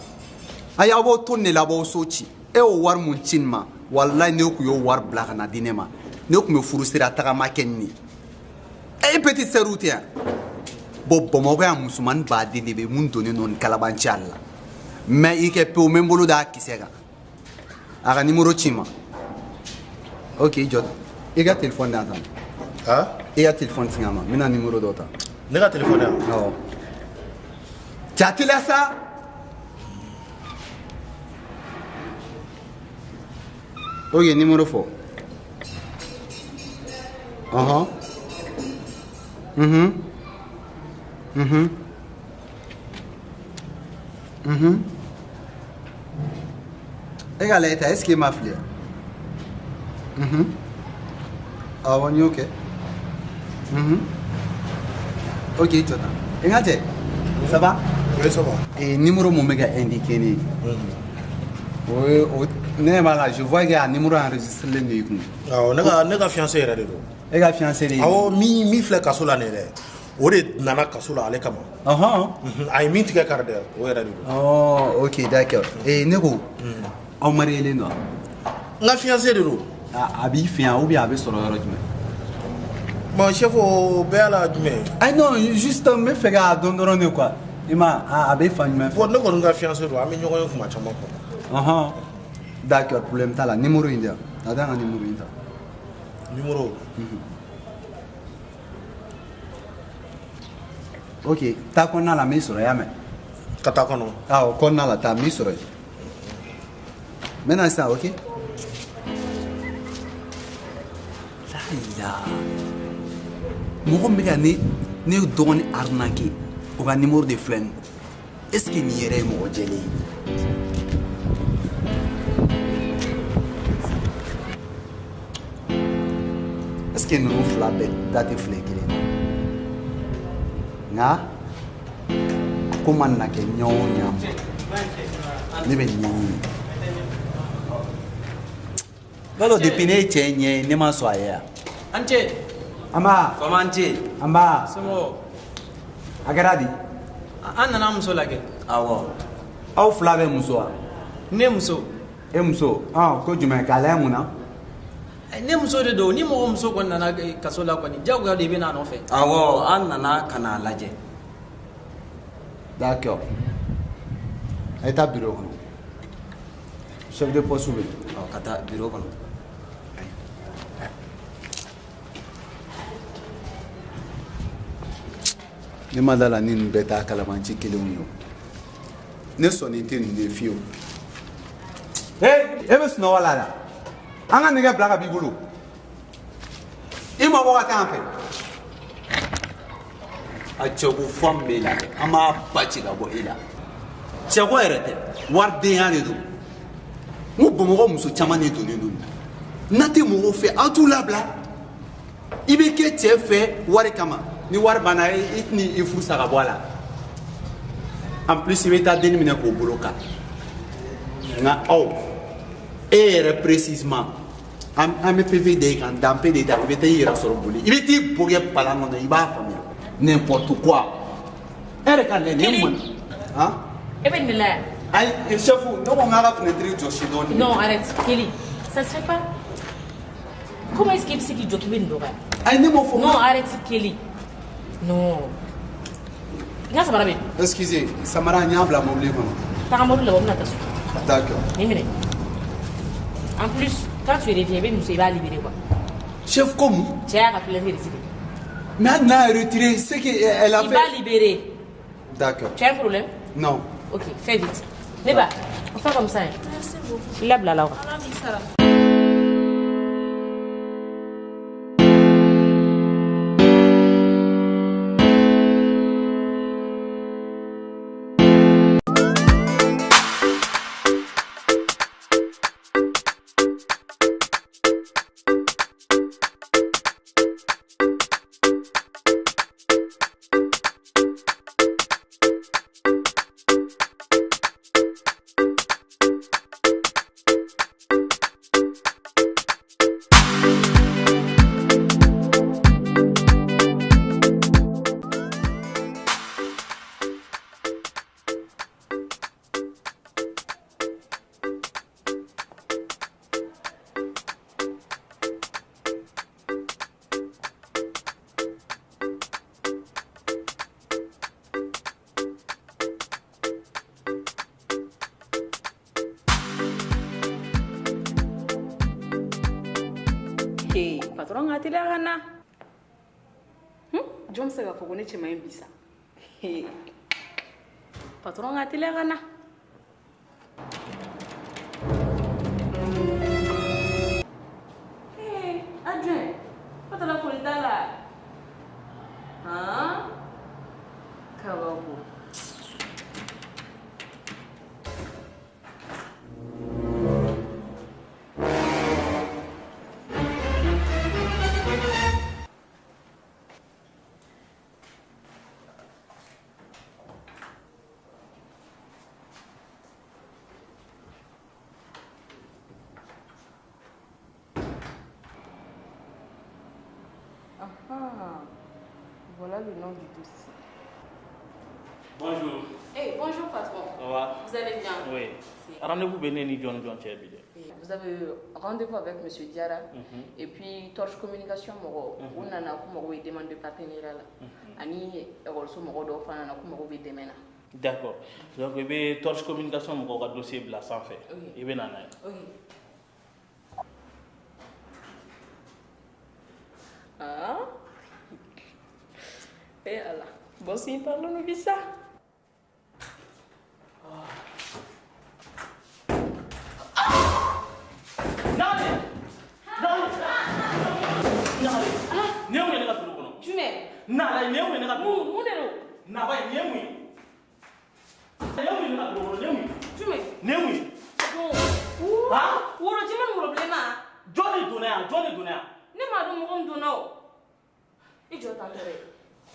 Aya abo tourner là-bas au Sochi. Et au war mon chinma. Wallahi ne ku yo war black na dinema. Ne ku me frustrer ataka makenni. Et petite sœur routière. Bamakɔ ya musoman baden de bɛ mun donnen don kalabanciya la mais i kɛ pewu n bɛ n bolo d'a kisɛ kan a ka numéro ci n ma ok jɔ i ka téléphone d'a tan i ka téléphone sigi a ma n bɛna numéro dɔ ta ne ka téléphone yan awɔ jate la sa ok numéro fɔ e ka lajɛ ta est ce que i ma fili awɔ n y'o kɛ ok jɔ tan i ka cɛ ça va oui ça va numéro mun bɛ ka indiqué ne ye ne b'a la je vois que a numéro enregistré len do i kun awɔ ne ka fiancé yɛrɛ de don e ka fiancé de ye awɔ min filɛ kaso la nin dɛ o de nana kaso la ale kama a ye min tigɛ kari dɛ o yɛrɛ de don ok d'accord ne ko aw mariyelen don n ka fiancé de don a b'i fɛ yan ou bien a bɛ sɔrɔ yɔrɔ jumɛn bon chef o bɛɛ y'a la jumɛn ayi non juste n bɛ fɛ k'a dɔn dɔrɔn de quoi i ma a bɛ fan jumɛn fɛ bon ne kɔni ka fiancé don an bɛ ɲɔgɔn ye kuma caman quoi d'accord problème t'a la numéro in di yan a da n ka numéro in ta numéro ok taa kɔnɔna la n b'i sɔrɔ i y'a mɛn ka taa kɔnɔ awɔ kɔnɔna la taa n b'i sɔrɔ yen n bɛ na sisan ok la mɔgɔ min bɛ ka ne dɔgɔnin arnaquer o ka numéro de filɛ nin est ce que nin yɛrɛ ye mɔgɔ jɛlen ye est ce que ninnu fila bɛɛ da tɛ filɛ kelen na nka ko mana kɛ ɲɛ o ɲɛ ma ne bɛ ɲɛɲini balo depuis ne ye cɛ ɲɛ ye ne ma sɔn a ye yan an cɛ anba fama an cɛ anba somɔgɔ a kɛra di an nana muso lajɛ awɔ aw fila bɛ muso wa ne muso e muso ko jumɛn k'a lajɛ mun na ne muso de don ni mɔgɔ muso kɔni nana kaso la kɔni jagoya de bɛ n'a nɔfɛ awɔ an nana ka n'a lajɛ d'accord a ye taa bureau kɔnɔ chef de poste bɛ yen ka taa bureau kɔnɔ ne ma da la ni nin bɛɛ taa kalabanci kelenw ye o ne sɔnni tɛ nin de fiyewu e bɛ sunɔgɔ la an ka nɛgɛ bila ka b'i bolo i ma bɔ ka taa an fɛ a cɛko fɔ min b'e la an b'a ba ci ka bɔ e la cɛko yɛrɛ tɛ waridenya de don n ko bamakɔ muso caman de donnen don n'a tɛ mɔgɔw fɛ aw t'u labila i bɛ kɛ cɛ fɛ wari kama ni wari banna i tɛna i furu sa ka bɔ a la en plus i bɛ taa denni minɛ k'o bolo kan nka aw e yɛrɛ précisément an bɛ PV da i kan danpe de da i bɛ taa i yɛrɛ sɔrɔ boli i bɛ t'i bɔgɛ palan kɔnɔ i b'a faamuya n'importe quoi e yɛrɛ ka lajɛ nin mɔn e bɛ nin de la yan ayi chef ne ko n k'a ka fenêtre jɔsi dɔɔni non arrête Kelly ça se fait pas comment est-ce qu'il bɛ se k'i jɔ k'i bɛ nin dɔgɔya ayi ne m'o fɔ non arrête Kelly non n ka samara bɛ yen excusez samara n y'a bila mobili kɔnɔ taga mobili la o bɛna taa so d'accord nin minɛ en plus quand tu reviens i bɛ muso i b'a libérer quoi chef comme cɛ y'a ka plainte retiré mais elle n'a retiré ce qu'elle a fait il va libérer d'accord tu as un problème non ok fais vite ne ba on fait comme ça hein Merci beaucoup. il labila la wa Ala b'i sara. patron ka teliya ka na jɔn bɛ se k'a fɔ ko ne cɛman in bi sa patron ka teliya ka na adjoint ko tala foli t'a la kabako Voilà le nom du dossier. Bonjour. Hey, bonjour patron. Ça va? Vous allez bien? Oui. Rendez-vous Bénéni John John Tchébide. Vous avez rendez-vous avec M. Diara et puis Torche Communication, on a une demande de partenariat. Ani also Moro Fana Kumoro Demena. D'accord. Donc, il y a Torche Communication, mon dossier blanc sans fait. Il y a un Oui. Ah? Et alors, bon, si parlons de ça.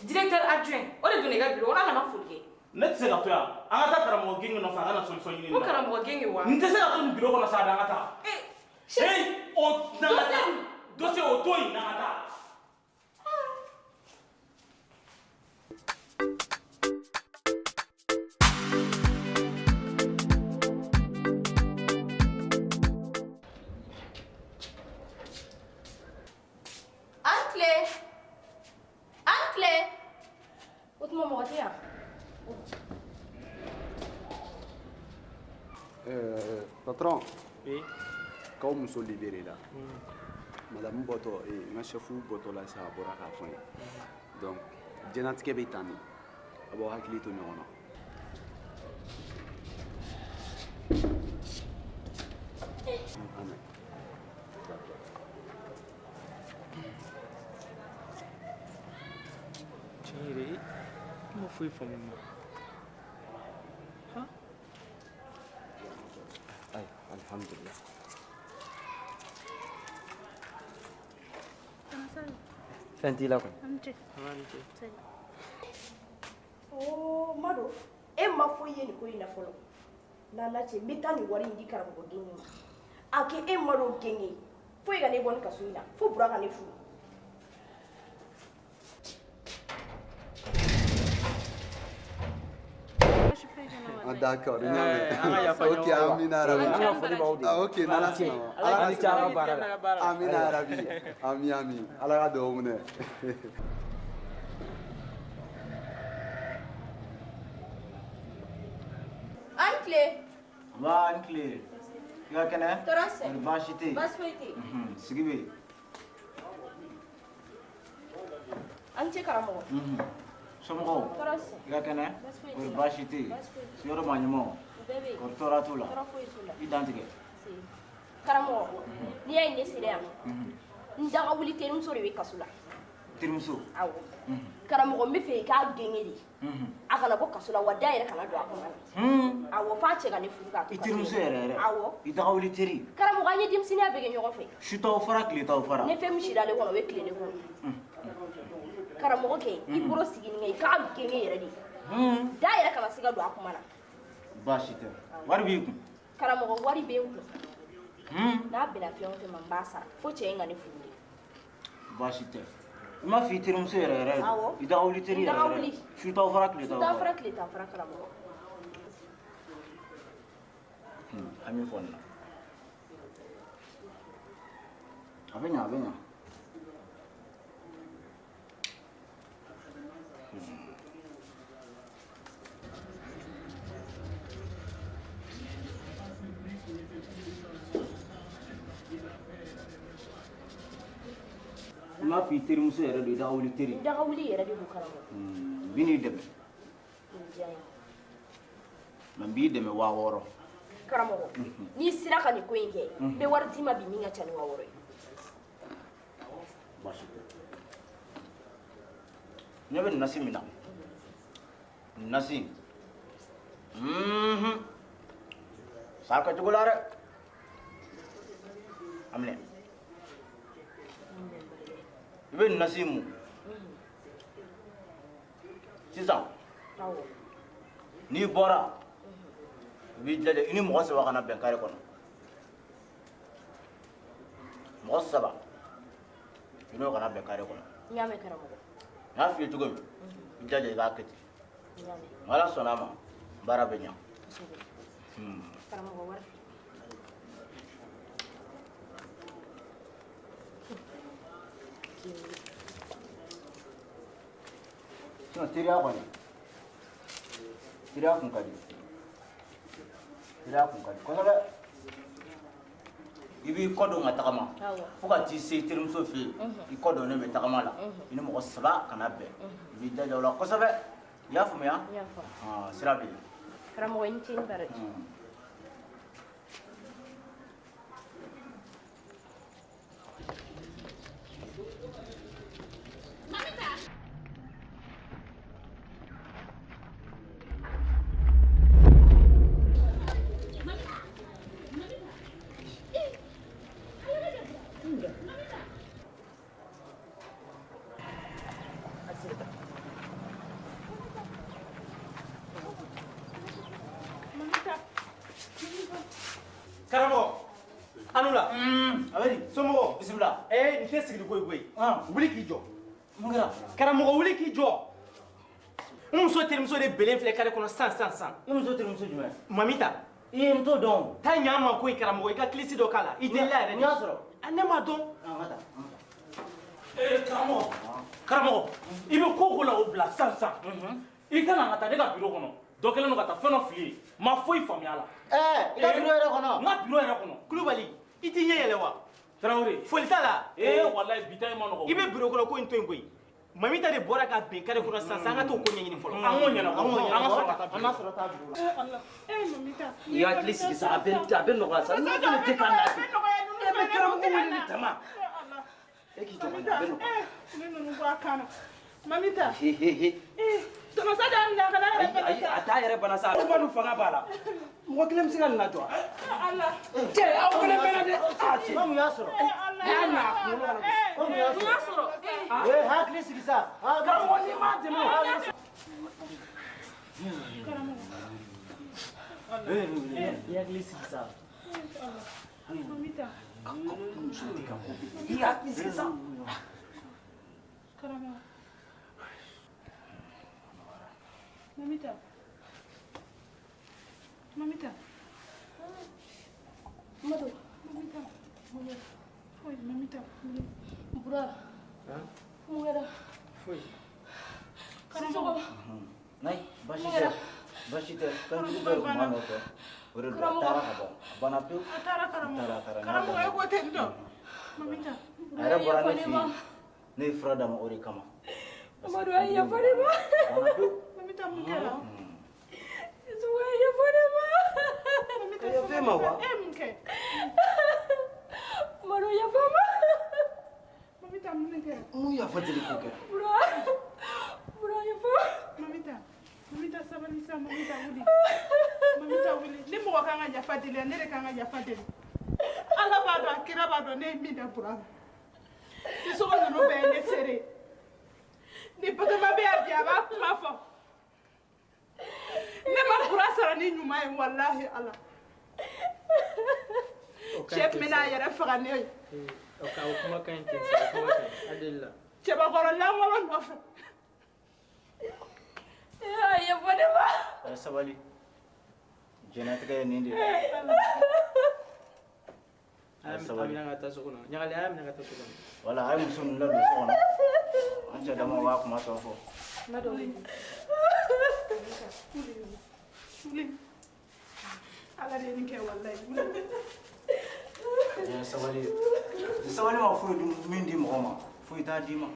Directeur adjoint, on est donné le bureau, on a un fouillé. Ne sais pas toi, on a ta caramel gang dans sa solution. On caramel gang ou ne sais pas ton bureau dans sa dangata. Hey, au dossier au toit nangata. Patron, oui. Quand nous sommes libérés là, Madame Boto et ma chef Boto là, ça a bora à fond. Donc, Jenat Kebetani, à boire avec les tonneaux. Amen. Chérie, comment faut-il faire maintenant? Hein? Alhamdulillah. Fentila ko. Oh, Mado. E ma fo ye ni ko ina folo. Na la che beta ni wari ndi karambo geni. Ake e Mado geni. Fo e ga ne bon kaso ina. Fo bura ga ne fu. D'accord, ok, Amina Arabi. Ok, Nana Amina Arabi. Ami. Allah do mune. Ancle. Va Ancle. Ya kana? Torase. Bashite. Basfete. Sigibe. Anche karamo. Somgo. Torase. Ya kana? Bashite. Siyoro manyamo. Bebe. Kortora tula. Identique. Si. Karamo. Ni ay ne sire am. Ndaga wuli terum so rewe kasula. Tirmuso. Awo. Karamo me fe ka gengedi. Akana ko kasula wada yere kana do akona. Awo fa che ga ne fuka. Tirmuso yere. Awo. Itaga wuli teri. Karamo ga nye dim sine abege nyogo fe. Shuta ofara kleta ofara. Ne fe mishira le kono we klele ko. Karamo ke iburo sigini ngai ka genge yere di. Da yere kana siga do akona. Bashite. Wari bi ku. Karamo wari be ku. Na bela fion fe mambasa. Fo che nga ne fundi. Bashite. Ma fi tirmuso yere. Itaga wuli teri yere. Shuta ofara kleta ofara. Shuta ofara kleta ofara karamo. Ami fonna. Avenya. ma fi terimuso yɛrɛ do i daga wuli teri daga wuli yɛrɛ de don karamɔgɔ bi n'i dɛmɛ ma b'i dɛmɛ 6000 karamɔgɔ n'i sera ka nin ko in kɛ n bɛ wari d'i ma bi min ka ca ni 6000 ye basi tɛ ne bɛ nasi min na nasi sa ka cogo la dɛ aminɛ i bɛ nasi mun sisan n'i bɔra i b'i jilaja i ni mɔgɔ 3 kana bɛn kare kɔnɔ mɔgɔ 3 i n'o kana bɛn kare kɔnɔ n y'a mɛn karamɔgɔ n y'a f'i ye cogo min i jilaja i k'a kɛ ten n'Ala sɔnn'a ma baara bɛ ɲa karamɔgɔ wari sinon teriya kɔni teriya kun ka di kosɛbɛ i b'i kɔ dɔn ka tagama fo ka t'i se terimuso fɛ yen i kɔ dɔnnen bɛ tagama la i ni mɔgɔ 3 kana bɛn i b'i jaja o la kosɛbɛ i y'a faamuya sira bɛ yen karamɔgɔ i ni ce ni bara karamɔgɔ anula abedi somɔgɔ bisimila nin tɛ sigili ko ye koyi wuli k'i jɔ karamɔgɔ wuli k'i jɔ n muso terimuso de belen filɛ kare kɔnɔ san i muso terimuso jumɛn mamita i ye n t'o dɔn taa ɲa ma ko ye karamɔgɔ i ka kilisi dɔ k'a la i delila yɛrɛ n y'a sɔrɔ ne m'a dɔn karamɔgɔ i bɛ ko o ko la o bila san i ka na ka taa ne ka biro kɔnɔ dɔ kɛlen don ka taa fɛn dɔ fili ye ma foyi faamuya a la i ka biro yɛrɛ kɔnɔ n ka biro yɛrɛ kɔnɔ kulubali i t'i ɲɛ yɛlɛ wa tarawele foli t'a la walayi bi ta ma nɔgɔ i bɛ biro kɔnɔ ko in to yen koyi mamita de bɔra ka bin kare kɔnɔ sisan an ka t'o ko ɲɛɲini fɔlɔ an k'o ɲɛna an ka sɔrɔ ka taa biro la i hakili sigi sa a bɛ nɔgɔya sa ne fana tɛ k'a nasi e bɛ karamɔgɔ wele ni jama e k'i jɔ ka ɲɛ a bɛ nɔgɔya ne ninnu bɔ a kan na mamita Tamasa da amna kana ayi a t'a yɛrɛ bana sa a b'a dun fanga b'a la mɔgɔ kelen bɛ se ka nin lajɔ cɛ aw fana bɛ na dɛ cɛ mun y'a sɔrɔ y'a ɲa a kunkolo kɔnɔ mun y'a sɔrɔ hakili sigi sa karamɔgɔ n'i m'a dɛmɛ i hakili sigi sa mamita muso tɛ ka ko i hakili sigi sa karamɔgɔ mamita mamita Mado mamita foi mamita bura mungera foi karamɔgɔ nai baasi tɛ kan jugu bɛ kuma nɔfɛ o de don a taara ka bɔ a banna pewu a taara karamɔgɔ e ko ten tɔ mamita a yɛrɛ bɔra ne fɛ yen ne ye fura d'a ma o de kama Mado a ye yafa ne ma banna pewu mamita mun kɛra Suwa a ye yafa ne ma mamita yafa ma wa e mun kɛ Mado yafa ma mamita mun kɛ mun yafa jeli ko kɛ bura yafa mamita sabali sa mamita wuli ni mɔgɔ kan ka yafa deli ne de kan ka yafa deli ala b'a dɔn a kira b'a dɔn ne ye min da bura la ni sogo ninnu bɛɛ ye ne seere ni batoma bɛ yan bi a b'a kuma fɔ ne ma bura sara ni ɲuman ye walahi ala cɛ tun bɛna a yɛrɛ faga ne ye cɛbakɔrɔ langolo nɔfɛ a ye yafa ne ma a ye sabali jɛnatigɛ ye nin de ye wala a ye muso ninnu ladon so kɔnɔ an cɛ dama b'a kuma tɔ fɔ ala de ye nin kɛ walahi sabali ma foyi min di mɔgɔ ma foyi t'a d'i ma